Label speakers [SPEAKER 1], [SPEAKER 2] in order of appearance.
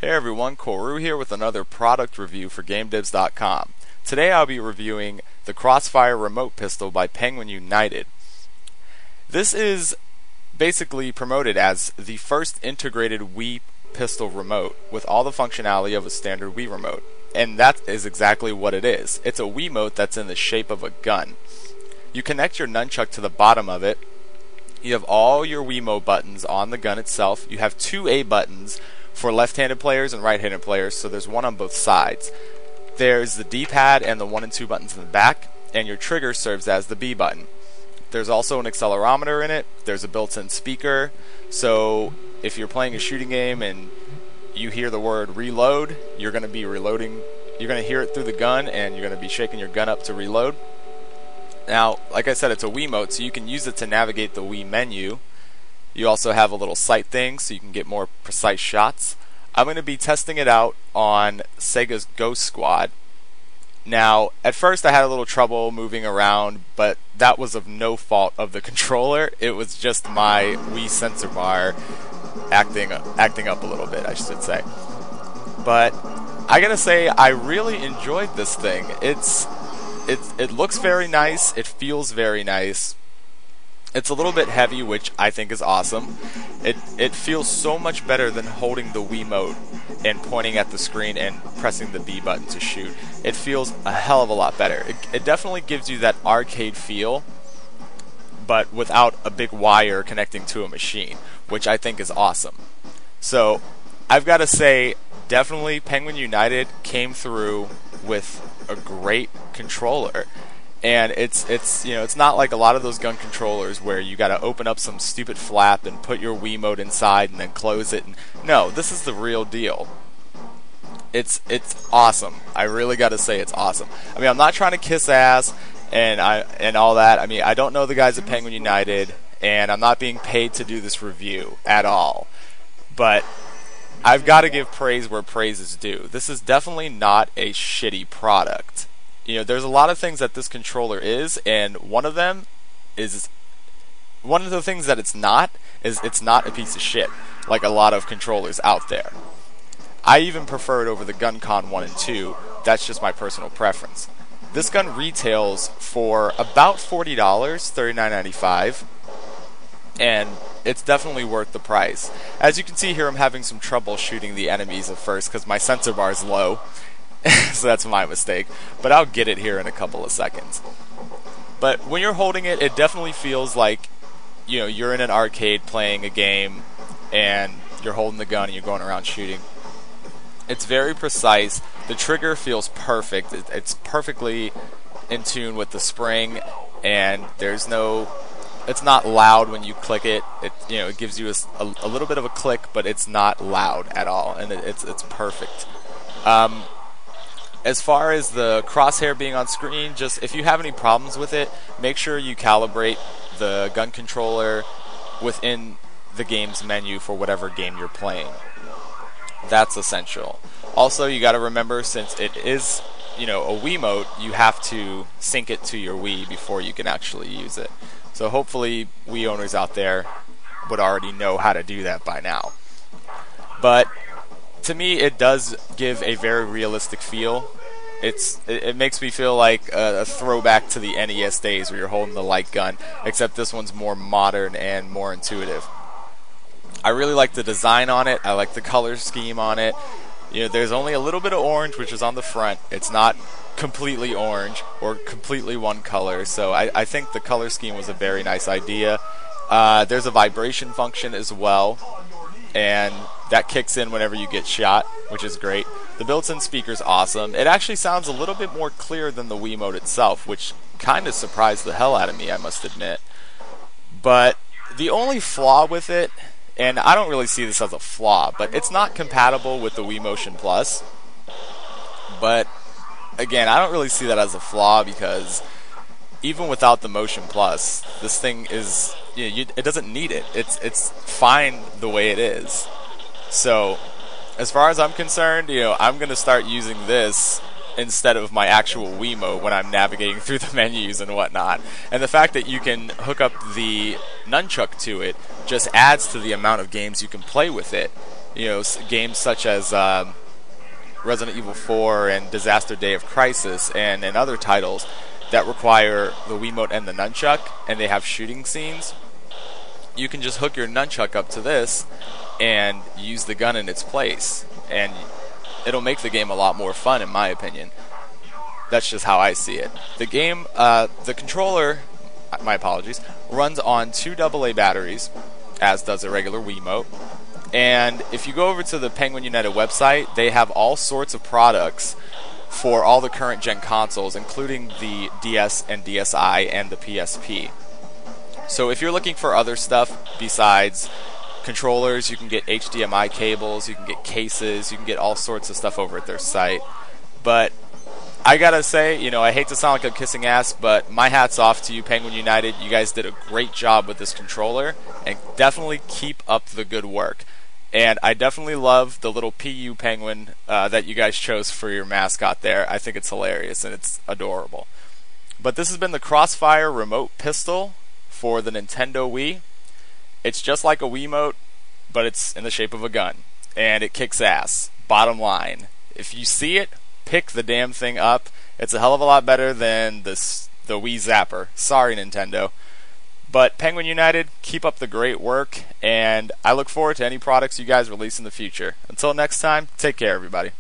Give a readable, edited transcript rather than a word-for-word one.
[SPEAKER 1] Hey everyone, Koru here with another product review for gamedibs.com. Today I'll be reviewing the Crossfire remote pistol by Penguin United. This is basically promoted as the first integrated Wii pistol remote with all the functionality of a standard Wii remote. And that is exactly what it is. It's a Wiimote that's in the shape of a gun. You connect your nunchuck to the bottom of it. You have all your Wiimote buttons on the gun itself. You have two A buttons for left-handed players and right-handed players, so there's one on both sides. There's the D-pad and the 1 and 2 buttons in the back, and your trigger serves as the B button. There's also an accelerometer in it. There's a built-in speaker, so if you're playing a shooting game and you hear the word reload, you're going to be reloading. You're going to hear it through the gun, and you're going to be shaking your gun up to reload. Now, like I said, it's a Wiimote, so you can use it to navigate the Wii menu. You also have a little sight thing so you can get more precise shots. I'm going to be testing it out on Sega's Ghost Squad. Now, at first I had a little trouble moving around, but that was of no fault of the controller. It was just my Wii sensor bar acting up a little bit, I should say. But I gotta say, I really enjoyed this thing. It looks very nice. It feels very nice. It's a little bit heavy, which I think is awesome. It feels so much better than holding the Wiimote and pointing at the screen and pressing the B button to shoot. It feels a hell of a lot better. It definitely gives you that arcade feel, but without a big wire connecting to a machine, which I think is awesome. So, I've got to say, definitely Penguin United came through with a great controller. And it's not like a lot of those gun controllers where you got to open up some stupid flap and put your Wiimote inside and then close it. No, this is the real deal. It's awesome. I really got to say it's awesome. I mean, I'm not trying to kiss ass and all that. I mean, I don't know the guys at Penguin United, and I'm not being paid to do this review at all. But I've got to give praise where praise is due. This is definitely not a shitty product. You know, there's a lot of things that this controller is, and one of the things that it's not is it's not a piece of shit like a lot of controllers out there. I even prefer it over the GunCon 1 and 2. That's just my personal preference. This gun retails for about $40, $39.95, and it's definitely worth the price. As you can see here, I'm having some trouble shooting the enemies at first because my sensor bar is low. So that's my mistake, but I'll get it here in a couple of seconds. But when you're holding it, it definitely feels like, you know, you're in an arcade playing a game and you're holding the gun and you're going around shooting. It's very precise. The trigger feels perfect. It's perfectly in tune with the spring, and it's not loud when you click it. It gives you a little bit of a click, but it's not loud at all, and it's perfect. As far as the crosshair being on screen, just if you have any problems with it, make sure you calibrate the gun controller within the game's menu for whatever game you're playing. That's essential. Also, you got to remember, since it is, a Wiimote, you have to sync it to your Wii before you can actually use it. So hopefully Wii owners out there would already know how to do that by now. But to me, it does give a very realistic feel. It makes me feel like a throwback to the NES days where you're holding the light gun, except this one's more modern and more intuitive. I really like the design on it. I like the color scheme on it. There's only a little bit of orange, which is on the front. It's not completely orange or completely one color, so I think the color scheme was a very nice idea. There's a vibration function as well, and that kicks in whenever you get shot, which is great. The built-in speaker's awesome. It actually sounds a little bit more clear than the Wiimote itself, which kind of surprised the hell out of me, I must admit. But the only flaw with it, and I don't really see this as a flaw, but it's not compatible with the Wii Motion Plus. But again, I don't really see that as a flaw because even without the Motion Plus, this thing is, it doesn't need it. It's fine the way it is. So, as far as I'm concerned, I'm going to start using this instead of my actual Wiimote when I'm navigating through the menus and whatnot. And the fact that you can hook up the nunchuck to it just adds to the amount of games you can play with it. games such as Resident Evil 4 and Disaster Day of Crisis and other titles that require the Wiimote and the nunchuck, and they have shooting scenes. You can just hook your nunchuck up to this and use the gun in its place, and it'll make the game a lot more fun, in my opinion. That's just how I see it. The game, the controller, my apologies, runs on 2 AA batteries, as does a regular Wiimote. And if you go over to the Penguin United website, they have all sorts of products for all the current gen consoles, including the DS and DSi and the PSP. So if you're looking for other stuff besides controllers, you can get HDMI cables, you can get cases, you can get all sorts of stuff over at their site. But I gotta say, I hate to sound like I'm kissing ass, but my hat's off to you, Penguin United. You guys did a great job with this controller, and definitely keep up the good work. And I definitely love the little PU penguin that you guys chose for your mascot there. I think it's hilarious and it's adorable. But this has been the Crossfire remote pistol for the Nintendo Wii. It's just like a Wiimote, but it's in the shape of a gun. And it kicks ass. Bottom line. If you see it, pick the damn thing up. It's a hell of a lot better than the Wii Zapper. Sorry, Nintendo. But Penguin United, keep up the great work, and I look forward to any products you guys release in the future. Until next time, take care, everybody.